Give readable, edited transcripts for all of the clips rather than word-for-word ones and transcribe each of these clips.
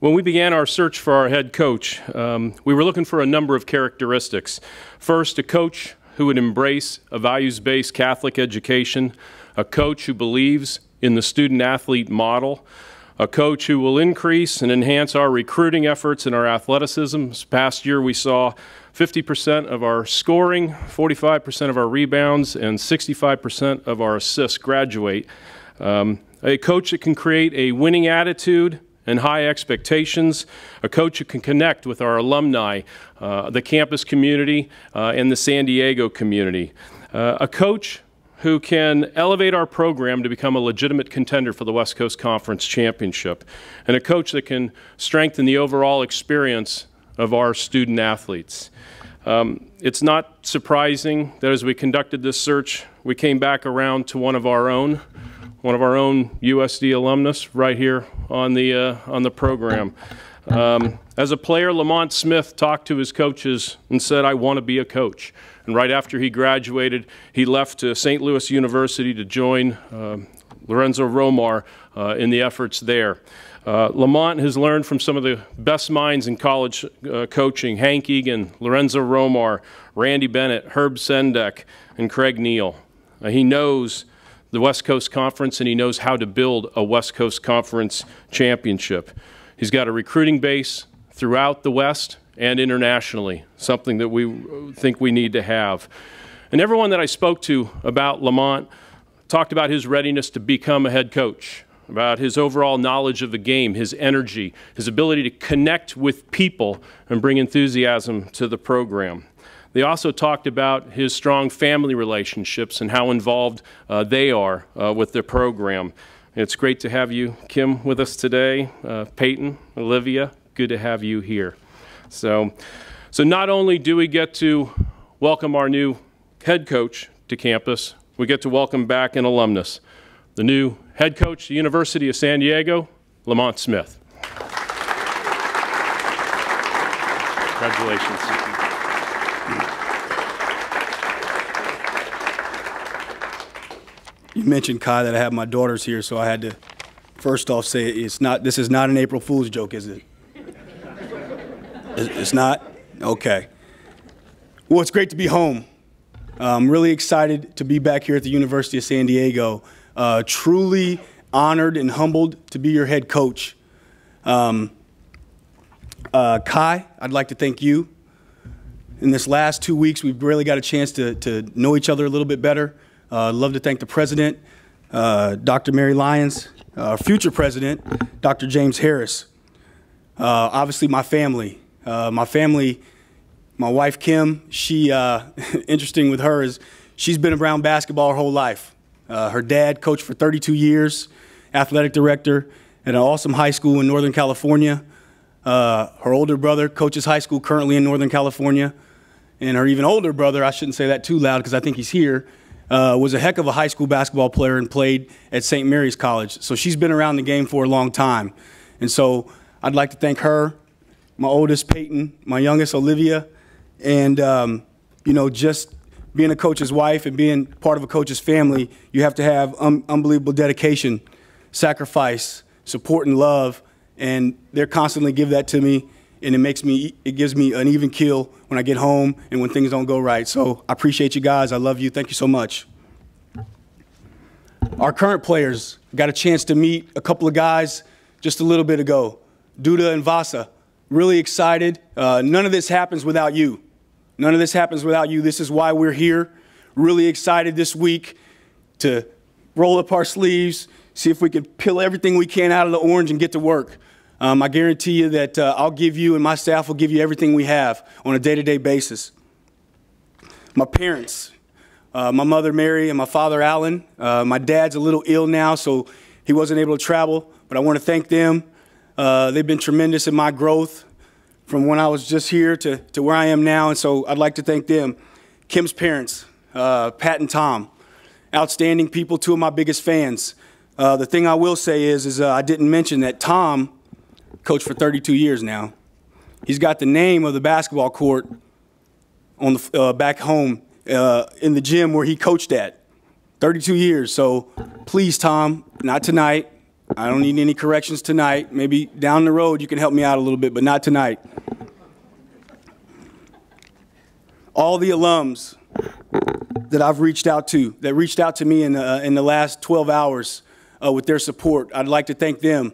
When we began our search for our head coach, we were looking for a number of characteristics. First, a coach who would embrace a values-based Catholic education, a coach who believes in the student-athlete model, a coach who will increase and enhance our recruiting efforts and our athleticism. This past year we saw 50% of our scoring, 45% of our rebounds, and 65% of our assists graduate. A coach that can create a winning attitude and high expectations, a coach who can connect with our alumni, the campus community, and the San Diego community. A coach who can elevate our program to become a legitimate contender for the West Coast Conference Championship, and a coach that can strengthen the overall experience of our student athletes. It's not surprising that as we conducted this search, we came back around to one of our own USD alumnus right here on the program. As a player, Lamont Smith talked to his coaches and said, "I want to be a coach." And right after he graduated, he left to St. Louis University to join Lorenzo Romar in the efforts there. Lamont has learned from some of the best minds in college coaching: Hank Egan, Lorenzo Romar, Randy Bennett, Herb Sendek, and Craig Neal. He knows the West Coast Conference, and he knows how to build a West Coast Conference championship. He's got a recruiting base throughout the West and internationally, something that we think we need to have. And everyone that I spoke to about Lamont talked about his readiness to become a head coach, about his overall knowledge of the game, his energy, his ability to connect with people and bring enthusiasm to the program. They also talked about his strong family relationships and how involved they are with their program. It's great to have you, Kim, with us today. Peyton, Olivia, good to have you here. So not only do we get to welcome our new head coach to campus, we get to welcome back an alumnus, the new head coach at the University of San Diego, Lamont Smith. Congratulations. You mentioned, Kai, that I have my daughters here, so I had to first off say this is not an April Fool's joke, is it? It's not? Okay. Well, it's great to be home. I'm really excited to be back here at the University of San Diego. Truly honored and humbled to be your head coach. Kai, I'd like to thank you. In this last 2 weeks, we've really got a chance to know each other a little bit better. I'd love to thank the president, Dr. Mary Lyons, future president, Dr. James Harris. Obviously, my family. My wife, Kim, she, interesting with her is she's been around basketball her whole life. Her dad coached for 32 years, athletic director at an awesome high school in Northern California. Her older brother coaches high school currently in Northern California. And her even older brother, I shouldn't say that too loud because I think he's here, was a heck of a high school basketball player and played at St. Mary's College. So she's been around the game for a long time. And so I'd like to thank her, my oldest, Peyton, my youngest, Olivia, and, you know, just being a coach's wife and being part of a coach's family, you have to have unbelievable dedication, sacrifice, support, and love. And they're constantly give that to me, and it gives me an even keel when I get home and when things don't go right. So I appreciate you guys. I love you. Thank you so much. Our current players got a chance to meet a couple of guys just a little bit ago. Duda and Vasa, really excited. None of this happens without you. None of this happens without you. This is why we're here. Really excited this week to roll up our sleeves, see if we can peel everything we can out of the orange and get to work. I guarantee you that I'll give you and my staff will give you everything we have on a day-to-day basis. My parents, my mother Mary and my father Alan. My dad's a little ill now, so he wasn't able to travel, but I want to thank them. They've been tremendous in my growth from when I was just here to where I am now, and so I'd like to thank them. Kim's parents, Pat and Tom, outstanding people, two of my biggest fans. The thing I will say is I didn't mention that Tom coached for 32 years now. He's got the name of the basketball court on the back home in the gym where he coached at. 32 years. So please, Tom, not tonight. I don't need any corrections tonight. Maybe down the road you can help me out a little bit, but not tonight. All the alums that I've reached out to, that reached out to me in the last 12 hours with their support, I'd like to thank them.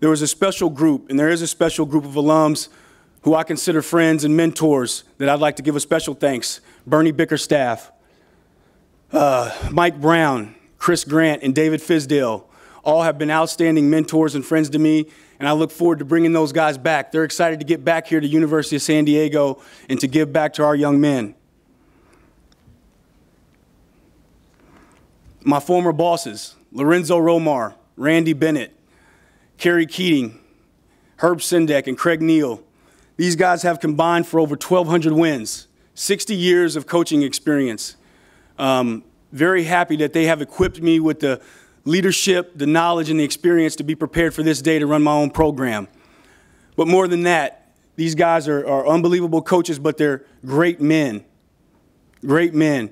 There was a special group, and there is a special group of alums who I consider friends and mentors that I'd like to give a special thanks. Bernie Bickerstaff, Mike Brown, Chris Grant, and David Fisdale all have been outstanding mentors and friends to me, and I look forward to bringing those guys back. They're excited to get back here to University of San Diego and to give back to our young men. My former bosses, Lorenzo Romar, Randy Bennett, Kerry Keating, Herb Sendek, and Craig Neal. These guys have combined for over 1,200 wins, 60 years of coaching experience. Very happy that they have equipped me with the leadership, the knowledge, and the experience to be prepared for this day to run my own program. But more than that, these guys are unbelievable coaches, but they're great men. Great men.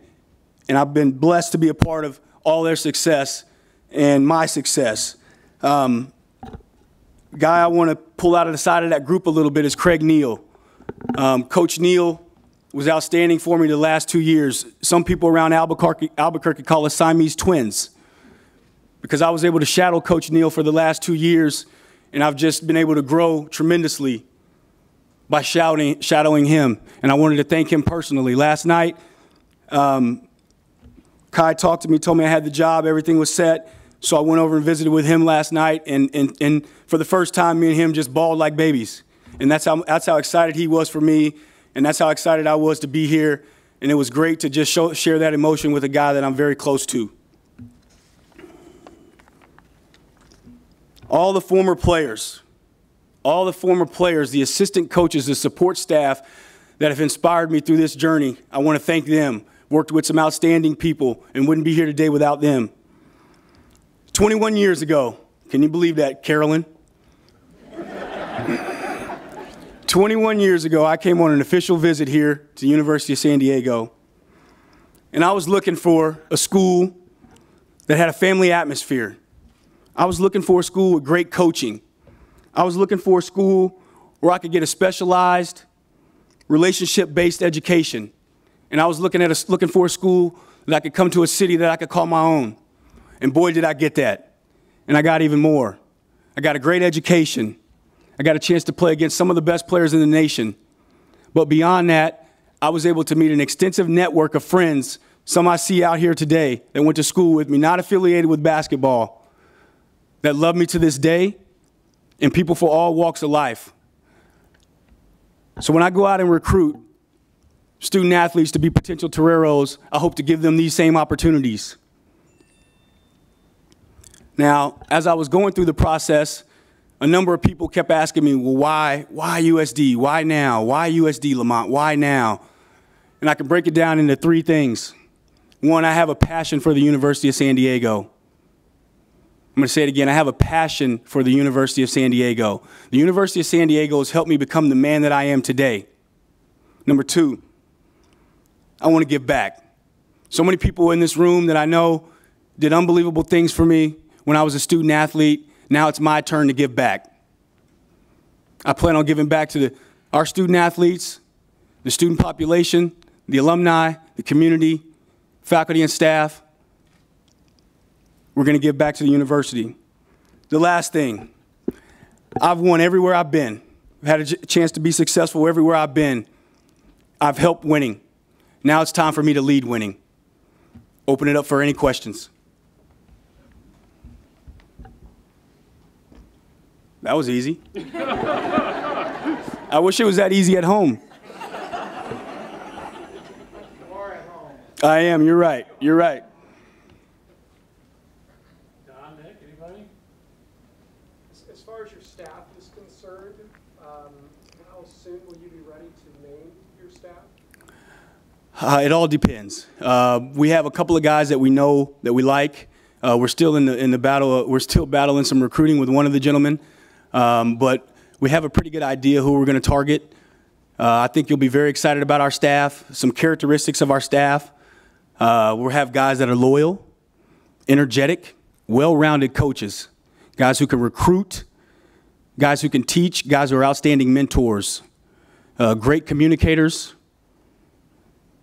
And I've been blessed to be a part of all their success and my success. Guy I want to pull out of the side of that group a little bit is Craig Neal. Coach Neal was outstanding for me the last 2 years. Some people around Albuquerque call us Siamese twins, because I was able to shadow Coach Neal for the last 2 years, and I've just been able to grow tremendously by shadowing him, and I wanted to thank him personally. Last night, Kai talked to me, told me I had the job, everything was set, so I went over and visited with him last night, and for the first time, me and him just bawled like babies, and that's how excited he was for me, and that's how excited I was to be here, and it was great to just share that emotion with a guy that I'm very close to. All the former players, the assistant coaches, the support staff that have inspired me through this journey, I want to thank them. Worked with some outstanding people and wouldn't be here today without them. 21 years ago, can you believe that, Carolyn? 21 years ago, I came on an official visit here to the University of San Diego, and I was looking for a school that had a family atmosphere. I was looking for a school with great coaching. I was looking for a school where I could get a specialized, relationship-based education. And I was looking for a school that I could come to a city that I could call my own. And boy, did I get that. And I got even more. I got a great education. I got a chance to play against some of the best players in the nation. But beyond that, I was able to meet an extensive network of friends, some I see out here today that went to school with me, not affiliated with basketball, that love me to this day, and people for all walks of life. So when I go out and recruit student athletes to be potential Toreros, I hope to give them these same opportunities. Now, as I was going through the process, a number of people kept asking me, well, why USD? Why now? Why USD, Lamont? Why now? And I can break it down into 3 things. One, I have a passion for the University of San Diego. I'm going to say it again. I have a passion for the University of San Diego. The University of San Diego has helped me become the man that I am today. Number 2, I want to give back. So many people in this room that I know did unbelievable things for me when I was a student athlete. Now it's my turn to give back. I plan on giving back to our student athletes, the student population, the alumni, the community, faculty and staff. We're going to give back to the university. The last thing, I've won everywhere I've been. I've had a chance to be successful everywhere I've been. I've helped winning. Now it's time for me to lead winning. Open it up for any questions. That was easy. I wish it was that easy at home. You are at home. I am, you're right, you're right. Nick, anybody? As far as your staff is concerned, how soon will you be ready to name your staff? It all depends. We have a couple of guys that we know that we like. We're still in the battle. We're still battling some recruiting with one of the gentlemen, but we have a pretty good idea who we're going to target. I think you'll be very excited about our staff. Some characteristics of our staff: we'll have guys that are loyal, energetic, well-rounded coaches, guys who can recruit, guys who can teach, guys who are outstanding mentors, great communicators.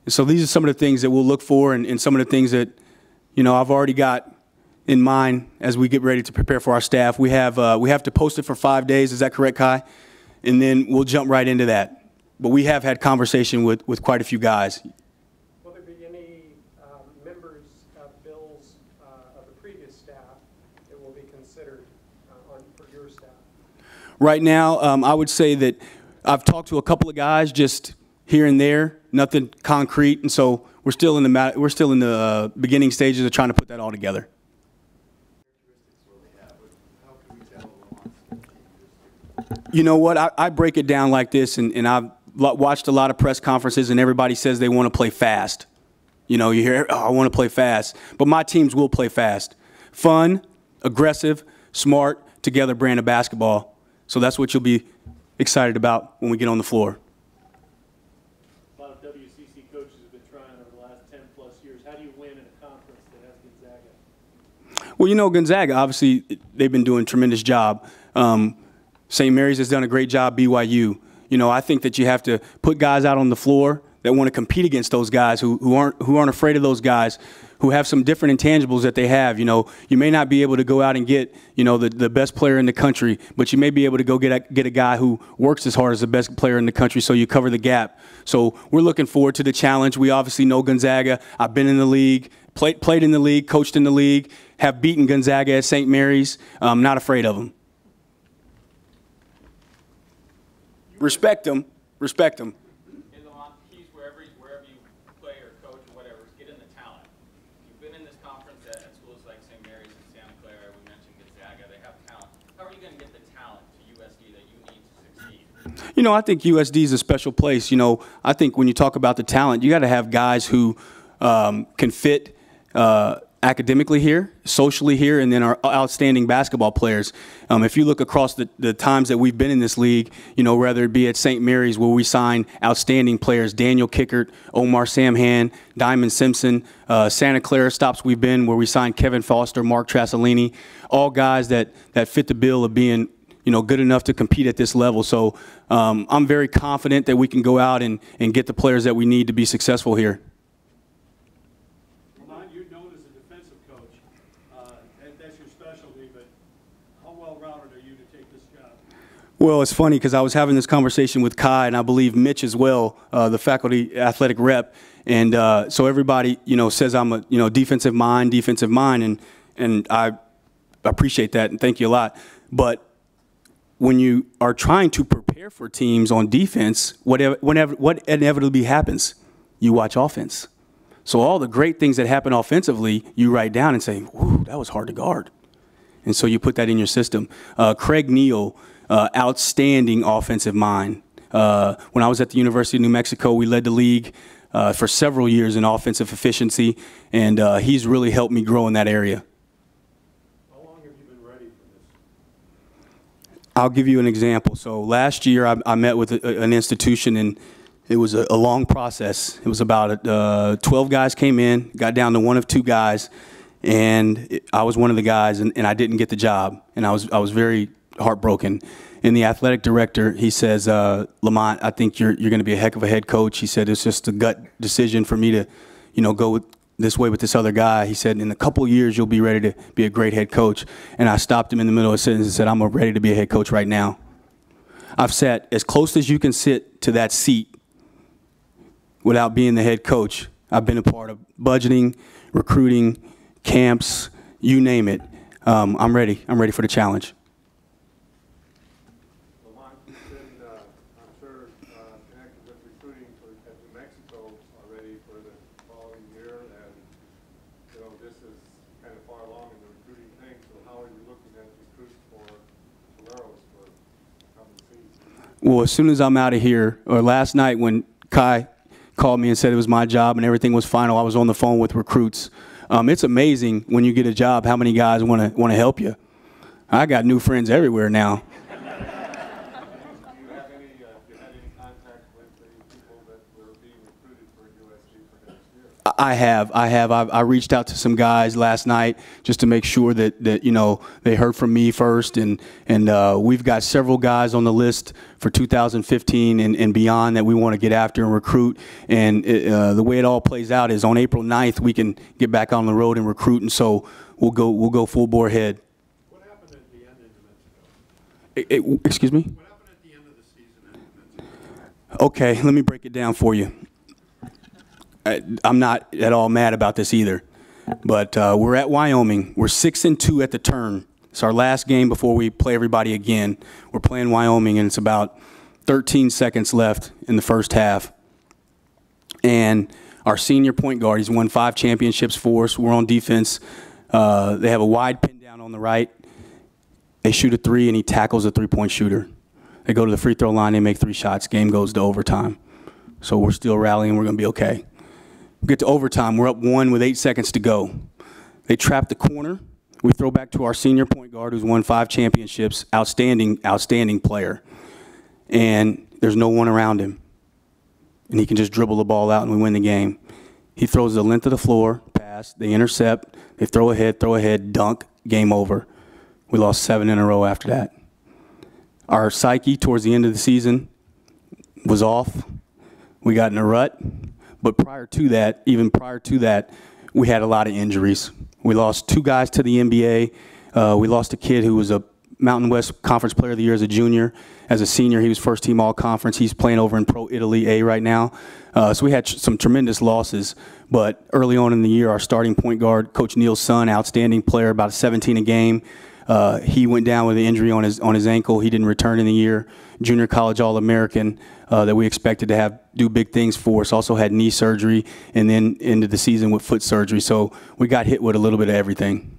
So these are some of the things that we'll look for, and some of the things that, you know, I've already got in mind as we get ready to prepare for our staff. We have to post it for 5 days. Is that correct, Kai? And then we'll jump right into that. But we have had conversation with quite a few guys. Will there be any members of Bill's, of the previous staff that will be considered for your staff? Right now, I would say that I've talked to a couple of guys just here and there, nothing concrete, and so we're still in the beginning stages of trying to put that all together. You know what? I break it down like this, and I've watched a lot of press conferences, and everybody says they want to play fast. You know, you hear, oh, I want to play fast. But my teams will play fast. Fun, aggressive, smart, together brand of basketball. So that's what you'll be excited about when we get on the floor. A lot of WCC coaches have been trying over the last 10-plus years. How do you win in a conference that has Gonzaga? Well, you know, Gonzaga, obviously, they've been doing a tremendous job. St. Mary's has done a great job, BYU. You know, I think that you have to put guys out on the floor that want to compete against those guys who aren't afraid of those guys, who have some different intangibles that they have. You know, you may not be able to go out and get, you know, the best player in the country, but you may be able to go get a guy who works as hard as the best player in the country, so you cover the gap. So we're looking forward to the challenge. We obviously know Gonzaga. I've been in the league, played in the league, coached in the league, have beaten Gonzaga at St. Mary's. I'm not afraid of them. Respect them. Respect them. In Lamont, keys wherever you play or coach or whatever, is get in the talent. You've been in this conference at schools like St. Mary's and Santa Clara. We mentioned Gonzaga. They have talent. How are you going to get the talent to USD that you need to succeed? You know, I think USD is a special place. You know, I think when you talk about the talent, you got to have guys who can fit academically here, socially here, and then our outstanding basketball players. If you look across the times that we've been in this league, you know, whether it be at St. Mary's where we sign outstanding players, Daniel Kickert, Omar Samhan, Diamond Simpson, Santa Clara stops we've been where we signed Kevin Foster, Mark Trasolini, all guys that fit the bill of being, you know, good enough to compete at this level. So I'm very confident that we can go out and get the players that we need to be successful here. You're known as a defensive coach. That's your specialty, but how well-rounded are you to take this job? Well, it's funny because I was having this conversation with Kai, and I believe Mitch as well, the faculty athletic rep, and so everybody, you know, says I'm a, you know, defensive mind, and I appreciate that and thank you a lot. But when you are trying to prepare for teams on defense, what inevitably happens? You watch offense. So all the great things that happen offensively, you write down and say, "Ooh, that was hard to guard." And so you put that in your system. Craig Neal, outstanding offensive mind. When I was at the University of New Mexico, we led the league for several years in offensive efficiency, and he's really helped me grow in that area. How long have you been ready for this? I'll give you an example. So last year I met with an institution, and it was a long process. It was about 12 guys came in, got down to one of two guys, and I was one of the guys, and I didn't get the job, and I was very heartbroken. And the athletic director, he says, Lamont, I think you're going to be a heck of a head coach. He said it's just a gut decision for me to, you know, go this way with this other guy. He said in a couple of years you'll be ready to be a great head coach. And I stopped him in the middle of a sentence and said, I'm ready to be a head coach right now. I've sat as close as you can sit to that seat without being the head coach. I've been a part of budgeting, recruiting, camps, you name it. I'm ready. I'm ready for the challenge. Lamont, you've been, I'm sure, connected with recruiting at New Mexico already for the following year, and you know this is kind of far along in the recruiting thing. So how are you looking at recruits for Toreros for coming season? Well, as soon as I'm out of here, or last night when Kai called me and said it was my job and everything was final, I was on the phone with recruits. It's amazing when you get a job how many guys want to help you. I got new friends everywhere now. Do you have any contact with the people that were being recruited for USC for next year? I have. I reached out to some guys last night just to make sure that you know, they heard from me first, and we've got several guys on the list for 2015 and beyond that we want to get after and recruit. And the way it all plays out is on April 9th we can get back on the road and recruit, and so we'll go full bore ahead. What happened at the end in Mexico? Excuse me? What happened at the end of the season in Mexico? Okay, let me break it down for you. I'm not at all mad about this either, but we're at Wyoming. We're 6-2 at the turn. It's our last game before we play everybody again. We're playing Wyoming, and it's about 13 seconds left in the first half. And our senior point guard, he's won 5 championships for us. We're on defense. They have a wide pin down on the right. They shoot a 3, and he tackles a three-point shooter. They go to the free throw line. They make 3 shots. Game goes to overtime. So we're still rallying. We're going to be okay. We get to overtime. We're up 1 with 8 seconds to go. They trap the corner. We throw back to our senior point guard who's won 5 championships, outstanding player. And there's no one around him. And he can just dribble the ball out and we win the game. He throws the length of the floor, pass, they intercept, they throw ahead, dunk, game over. We lost 7 in a row after that. Our psyche towards the end of the season was off. We got in a rut. But prior to that, even prior to that, we had a lot of injuries. We lost 2 guys to the NBA. We lost a kid who was a Mountain West Conference Player of the Year as a junior. As a senior, he was first team all-conference. He's playing over in Pro Italy A right now. So we had some tremendous losses. But early on in the year, our starting point guard, Coach Neal's son, outstanding player, about 17 a game. He went down with an injury on his ankle. He didn't return in the year. Junior college All-American that we expected to do big things for us. Also had knee surgery and then into the season with foot surgery. So we got hit with a little bit of everything.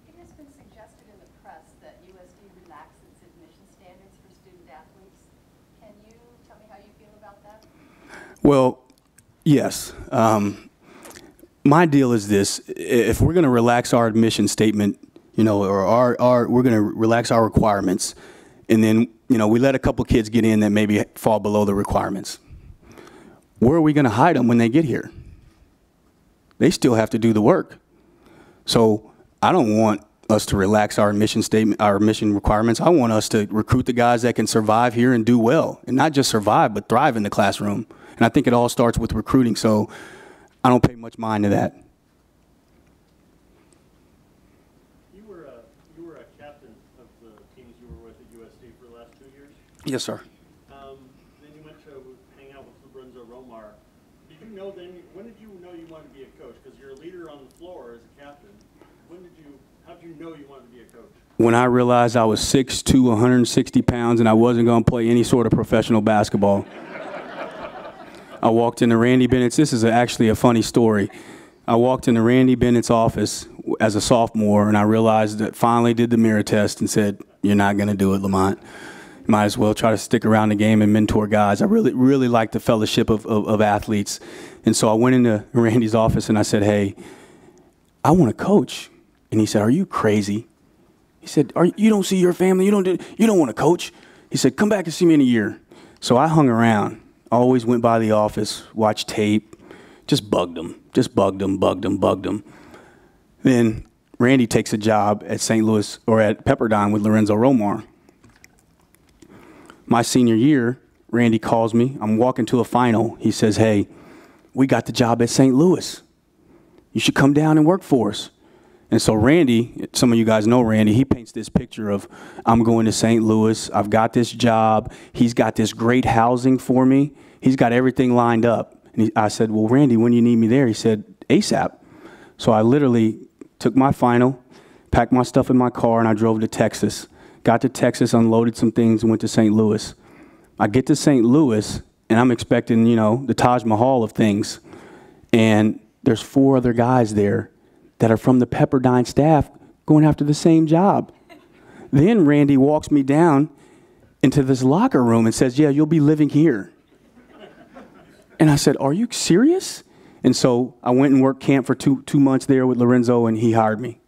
It has been suggested in the press that USD relaxes its admission standards for student athletes. Can you tell me how you feel about that? Well, yes. My deal is this: if we're going to relax our admission statement, you know, or we're going to relax our requirements, and then, you know, we let a couple kids get in that maybe fall below the requirements, where are we going to hide them when they get here? They still have to do the work. So I don't want us to relax our admission statement, our admission requirements. I want us to recruit the guys that can survive here and do well, and not just survive, but thrive in the classroom. And I think it all starts with recruiting. So I don't pay much mind to that. You were a captain of the teams you were with at USD for the last 2 years. Yes, sir. Then you went to hang out with Lorenzo Romar. Did you know then? When did you know you wanted to be a coach? Because you're a leader on the floor as a captain. How did you know you wanted to be a coach? When I realized I was 6'2", 160 pounds, and I wasn't going to play any sort of professional basketball. I walked into Randy Bennett's. This is actually a funny story. I walked into Randy Bennett's office as a sophomore, and I realized that finally did the mirror test and said, "You're not going to do it, Lamont. You might as well try to stick around the game and mentor guys." I really like the fellowship of athletes. And so I went into Randy's office and I said, "Hey, I want to coach." And he said, "Are you crazy?" He said, "You don't see your family? You don't want to coach?" He said, "Come back and see me in a year." So I hung around. Always went by the office, watched tape, just bugged them. Then Randy takes a job at St. Louis, or at Pepperdine with Lorenzo Romar. My senior year, Randy calls me. I'm walking to a final. He says, "Hey, we got the job at St. Louis. You should come down and work for us." And so Randy, some of you guys know Randy, he paints this picture of, I'm going to St. Louis, I've got this job, he's got this great housing for me, he's got everything lined up. And I said, "Well, Randy, when do you need me there?" He said, "ASAP." So I literally took my final, packed my stuff in my car, and I drove to Texas. Got to Texas, unloaded some things, and went to St. Louis. I get to St. Louis, and I'm expecting, you know, the Taj Mahal of things. And there's 4 other guys there that are from the Pepperdine staff going after the same job. Then Randy walks me down into this locker room and says, "Yeah, you'll be living here." And I said, "Are you serious?" And so I went and worked camp for two months there with Lorenzo, and he hired me.